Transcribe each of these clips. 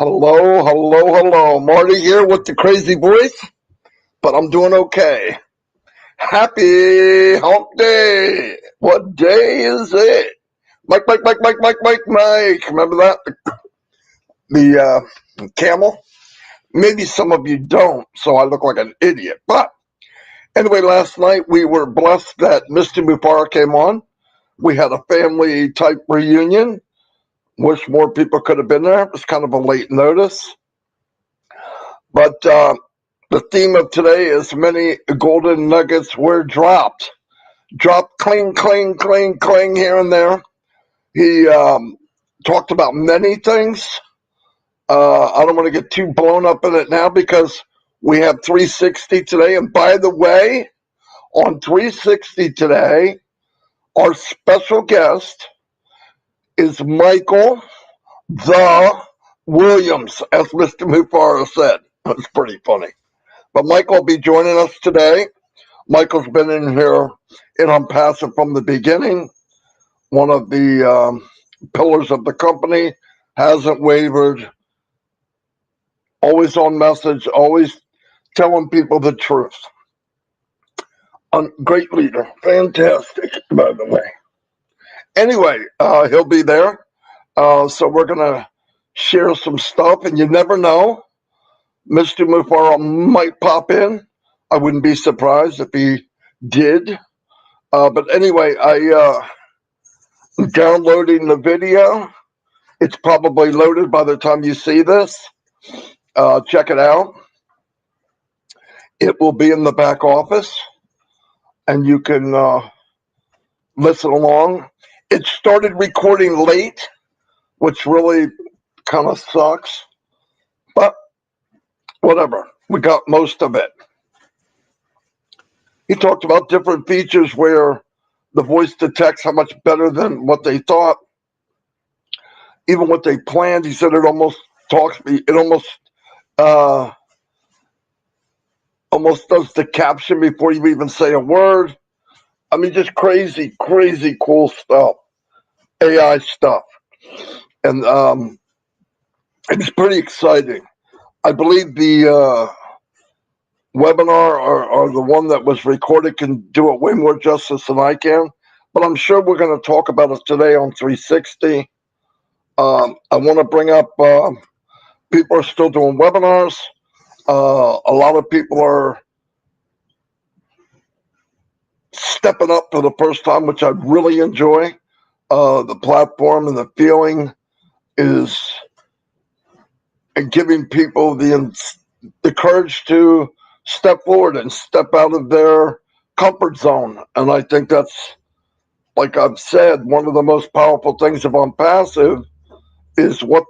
Hello, hello, hello. Marty here with the crazy voice, but I'm doing okay. Happy hump day. What day is it? Mike, Mike, Mike, Mike, Mike, Mike, Mike. Remember that? The camel? Maybe some of you don't, so I look like an idiot. But anyway, last night we were blessed that Mr. Mufareh came on. We had a family type reunion. Wish more people could have been there. It was kind of a late notice. But the theme of today is many golden nuggets were dropped. Dropped cling, cling, cling, cling here and there. He talked about many things. I don't want to get too blown up in it now because we have 360 today. And by the way, on 360 today, our special guest is Michael the Williams, as Mr. Mufareh said. That's pretty funny. But Michael will be joining us today. Michael's been in here in Onpassive from the beginning. One of the pillars of the company, hasn't wavered. Always on message, always telling people the truth. A great leader. Fantastic, by the way. Anyway, he'll be there. So we're going to share some stuff, and you never know. Mr. Mufareh might pop in. I wouldn't be surprised if he did. But anyway, I'm downloading the video. It's probably loaded by the time you see this. Check it out. It will be in the back office, and you can listen along. It started recording late, which really kind of sucks. But whatever, we got most of it. He talked about different features where the voice detects how much better than what they thought, even what they planned. He said it almost does the caption before you even say a word. I mean, just crazy, crazy cool stuff, AI stuff, and it's pretty exciting. I believe the webinar or the one that was recorded can do it way more justice than I can, but I'm sure we're going to talk about it today on 360. I want to bring up people are still doing webinars. A lot of people are stepping up for the first time, which I really enjoy. The platform and the feeling is giving people the courage to step forward and step out of their comfort zone. And I think that's, like I've said, one of the most powerful things of Onpassive is what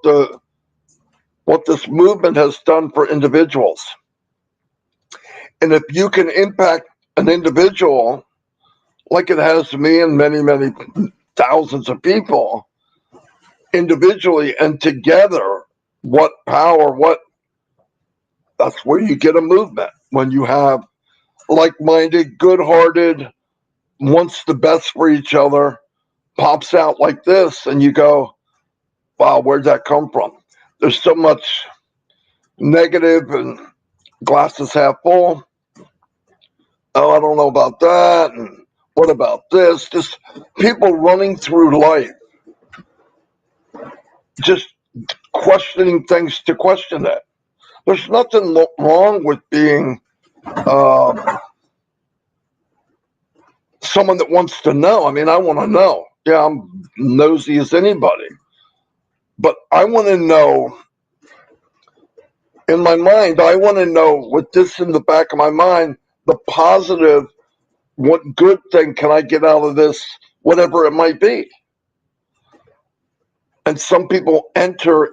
this movement has done for individuals. And if you can impact an individual like it has me and many, many thousands of people individually and together, what power, that's where you get a movement. When you have like-minded, good-hearted, wants the best for each other, pops out like this, and you go, wow, where'd that come from? There's so much negative and glasses half full. Oh, I don't know about that, and what about this? Just people running through life, just questioning things to question it. There's nothing wrong with being someone that wants to know. I mean, I want to know. Yeah, I'm nosy as anybody. But I want to know, in my mind, I want to know with this in the back of my mind, the positive, what good thing can I get out of this, whatever it might be. And some people enter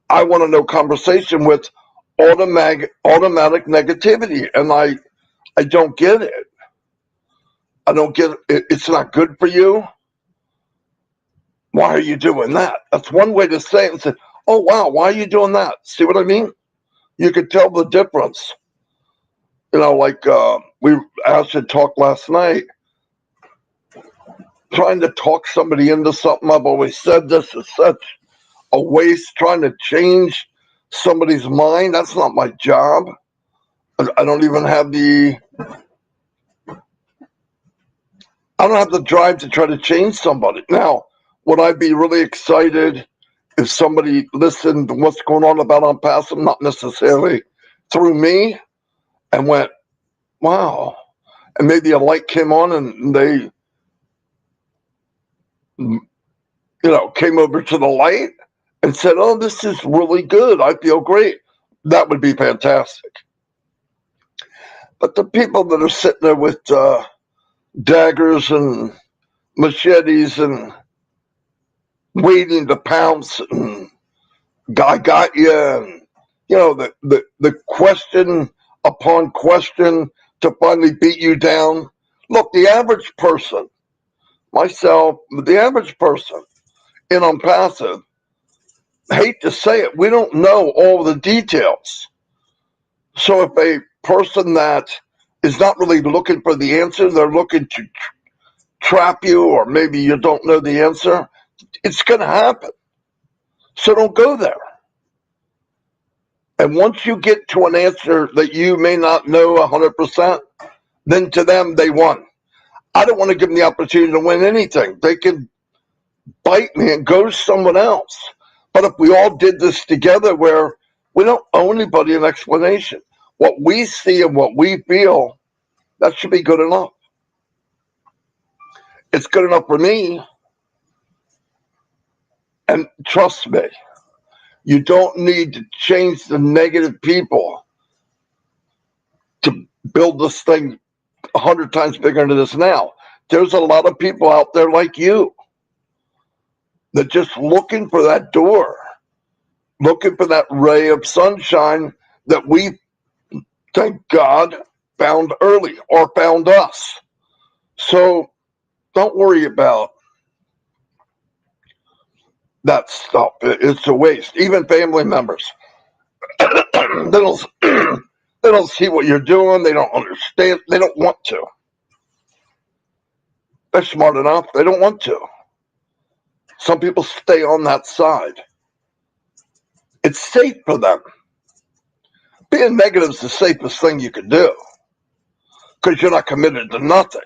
I want to know conversation with automatic negativity, and I don't get it. I don't get it. It's not good for you. Why are you doing that? That's one way to say it and say, oh, wow, why are you doing that? See what I mean? You could tell the difference. You know, like we actually talked last night, trying to talk somebody into something. I've always said this is such a waste trying to change somebody's mind. That's not my job. I don't even have the drive to try to change somebody. Now, would I be really excited if somebody listened to what's going on about Onpassive, not necessarily through me, and went, wow, and maybe a light came on and they, came over to the light and said, oh, this is really good. I feel great. That would be fantastic. But the people that are sitting there with daggers and machetes and waiting to pounce and I got you, and the question upon question to finally beat you down. Look, the average person, myself, the average person in Onpassive, hate to say it, we don't know all the details. So if a person that is not really looking for the answer, they're looking to trap you, or maybe you don't know the answer, it's going to happen. So don't go there. And once you get to an answer that you may not know 100%, then to them, they won. I don't want to give them the opportunity to win anything. They can bite me and go to someone else. But if we all did this together where we don't owe anybody an explanation, what we see and what we feel, that should be good enough. It's good enough for me. And trust me, you don't need to change the negative people to build this thing 100 times bigger than it is now. There's a lot of people out there like you that just looking for that door, looking for that ray of sunshine that we, thank God, found early or found us. So don't worry about that stuff. It's a waste. Even family members, they don't see what you're doing. They don't understand. They don't want to. They're smart enough. They don't want to. Some people stay on that side. It's safe for them. Being negative is the safest thing you can do because you're not committed to nothing.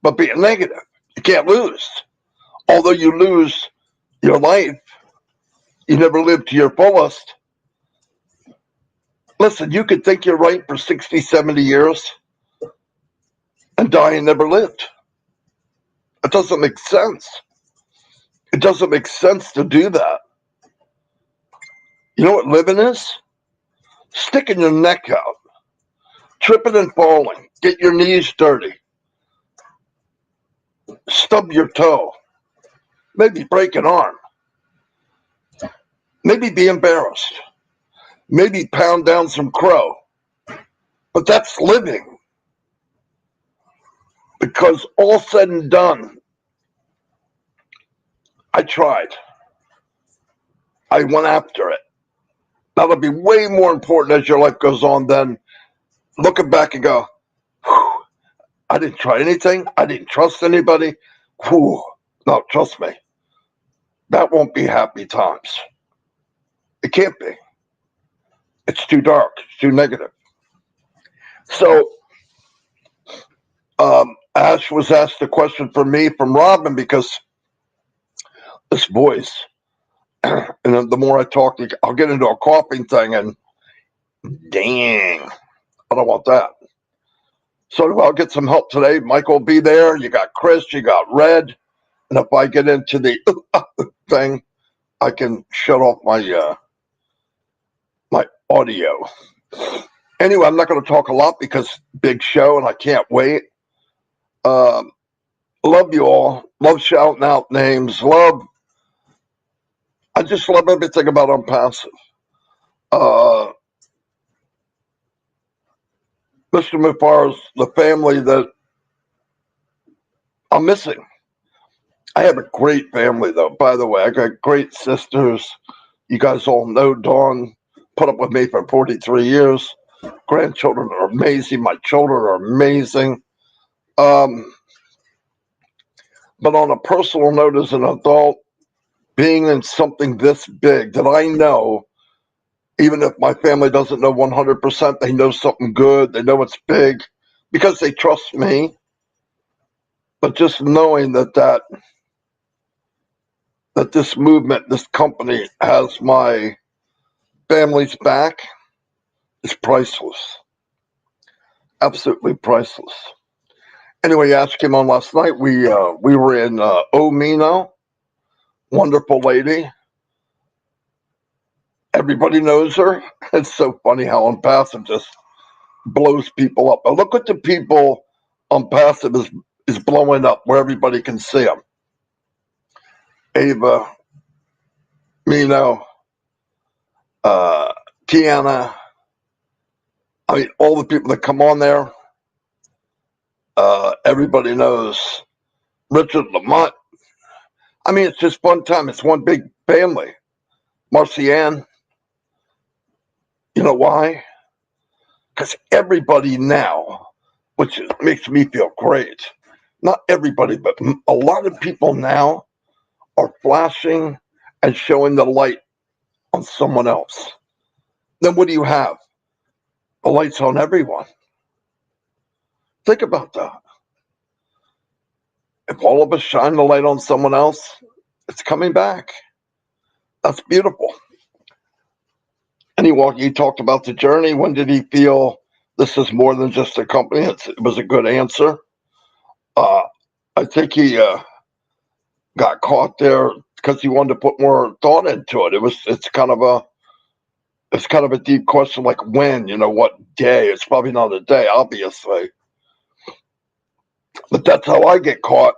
But being negative, you can't lose. Although you lose your life, you never live to your fullest. Listen, you could think you're right for 60, 70 years and die and never lived. It doesn't make sense. It doesn't make sense to do that. You know what living is? Sticking your neck out, tripping and falling, get your knees dirty, stub your toe, maybe break an arm, maybe be embarrassed, maybe pound down some crow. But that's living. Because all said and done, I tried. I went after it. That'll be way more important as your life goes on than looking back and go, I didn't try anything. I didn't trust anybody. Whew. No, trust me. That won't be happy times. It can't be. It's too dark. It's too negative. So, Ash was asked a question from me from Robin because this voice, and the more I talk, I'll get into a coughing thing, and dang, I don't want that. So I'll get some help today. Michael will be there. You got Chris, you got Red. And if I get into the thing, I can shut off my my audio. Anyway, I'm not going to talk a lot because big show and I can't wait. Love you all. Love shouting out names. I just love everything about Onpassive. Mr. Mufareh is the family that I'm missing. I have a great family, though, by the way. I got great sisters. You guys all know Dawn. Put up with me for 43 years. Grandchildren are amazing. My children are amazing. But on a personal note, as an adult, being in something this big that I know, even if my family doesn't know 100%, they know something good, they know it's big, because they trust me. But just knowing that this movement, this company has my family's back is priceless. Absolutely priceless. Anyway, Ash came on last night. We were in Omino. Wonderful lady. Everybody knows her. It's so funny how Onpassive just blows people up. But look at the people Onpassive is blowing up where everybody can see them. Ava, Mino, Tiana. I mean, all the people that come on there. Everybody knows Richard Lamont. I mean, it's just fun time. It's one big family. Marcianne. You know why? Because everybody now, which makes me feel great, not everybody, but a lot of people now are flashing and showing the light on someone else. Then what do you have? The light's on everyone. Think about that. If all of us shine the light on someone else, it's coming back. That's beautiful. Anyway, he talked about the journey. When did he feel this is more than just a company? It was a good answer. I think he got caught there because he wanted to put more thought into it. It's kind of a deep question, like when, what day? It's probably not a day, obviously. But that's how I get caught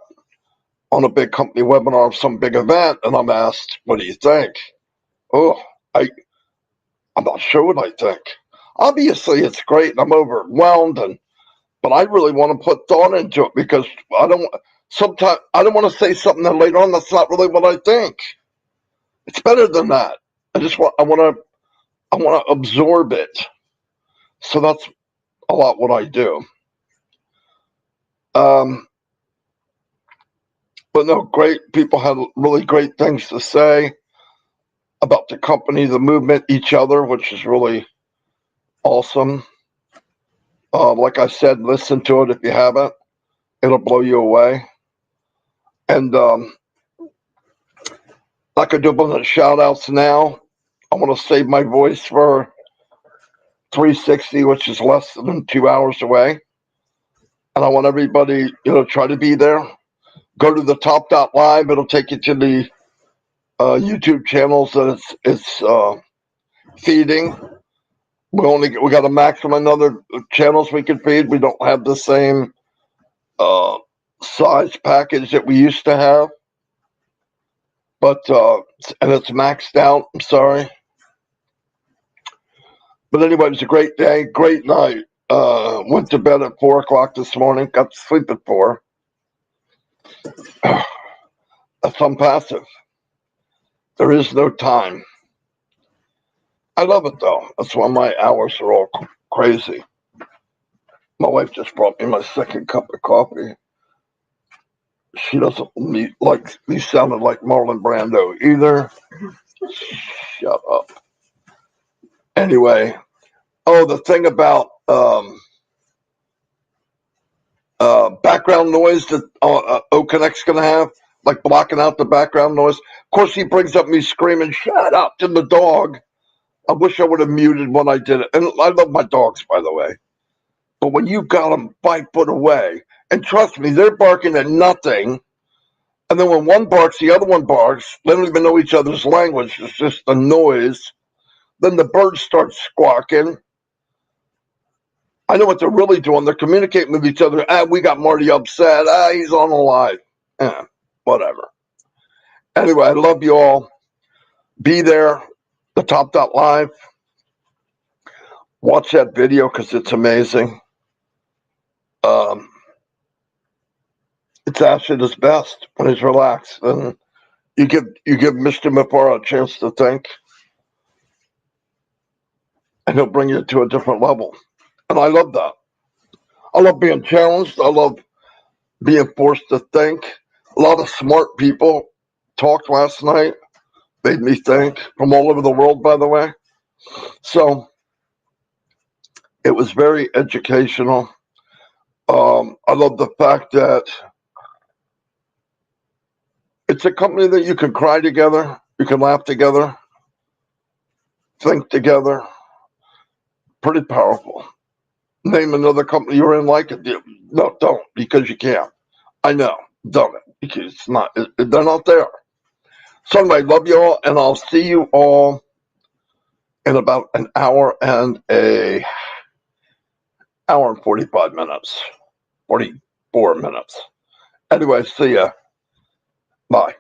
on a big company webinar of some big event, and I'm asked, "What do you think?" Oh, I'm not sure what I think. Obviously, it's great, and I'm overwhelmed, but I really want to put thought into it because I don't want to say something that later on that's not really what I think. It's better than that. I want to absorb it. So that's a lot what I do. But no, great people had really great things to say about the company, the movement, each other, which is really awesome. Like I said, listen to it if you haven't. It'll blow you away. And like I do a bunch of shout outs now. I want to save my voice for 360, which is less than 2 hours away. And I want everybody, try to be there. Go to the top.live. It'll take you to the YouTube channels that it's feeding. We got a maximum number of channels we can feed. We don't have the same size package that we used to have. But and it's maxed out. I'm sorry. But anyway, it was a great day, great night. Went to bed at 4 o'clock this morning. Got to sleep at 4. That's Onpassive. There is no time. I love it though. That's why my hours are all crazy. My wife just brought me my second cup of coffee. She doesn't like me sounding like Marlon Brando either. Shut up. Anyway, the thing about background noise that O'Connect's going to have, like blocking out the background noise. Of course, he brings up me screaming, "Shut up," to the dog. I wish I would have muted when I did it. And I love my dogs, by the way. But when you got them 5 foot away, and trust me, they're barking at nothing. And then when one barks, the other one barks. They don't even know each other's language. It's just a noise. Then the birds start squawking. I know what they're really doing. They're communicating with each other. We got Marty upset. He's on the live. Whatever. Anyway, I love you all. Be there. The top.live. Watch that video because it's amazing. It's Ash at his best when he's relaxed. And you give Mr. Mufareh a chance to think. And he'll bring you to a different level. And I love that. I love being challenged. I love being forced to think. A lot of smart people talked last night. made me think, from all over the world, by the way. So it was very educational. I love the fact that it's a company that you can cry together, you can laugh together, think together. Pretty powerful. Name another company you're in like it. No, don't, because you can't. I know, don't it, because it's not, they're not there. So anyway, love you all, and I'll see you all in about an hour and 45 minutes, 44 minutes. Anyway, see ya. Bye.